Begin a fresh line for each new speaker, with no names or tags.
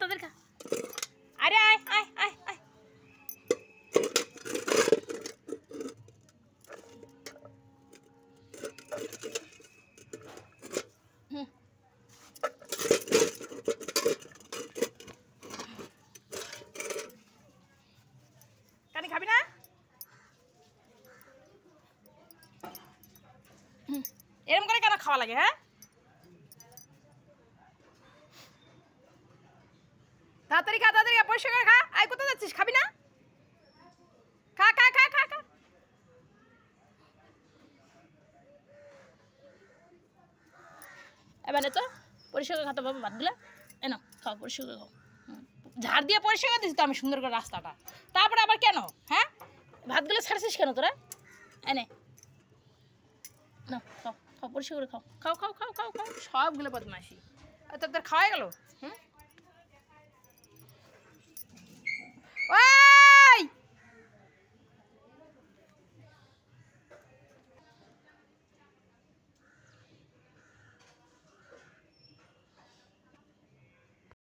তোদের খা। আরে আয় আয় আয় আয়। কানি খাবি না? এরকম করে কেন খাওয়া লাগে? হ্যাঁ, তাড়াতাড়ি খা, তাড়াতাড়ি খা, পরিষ্কার করে খা। আয়, কোথায় যাচ্ছিস? খাবি না? খা খা খা খা খা। এবার তো পরিষ্কার করে খাতে পারবো ভাতগুলো। এনো খাও, পরিষ্কার করে খাও। ঝাড় দিয়ে পরিষ্কার করে দিচ্ছি তো আমি সুন্দর করে রাস্তাটা। তারপরে আবার কেন? হ্যাঁ, ভাতগুলো ছাড়ছিস কেন তোরা? এনে না, খাও খাও, পরিষ্কার করে খাও। খাও খাও খাও খাও খাও, সবগুলো বদমাইশি। তোদের খাওয়া গেল? হুম,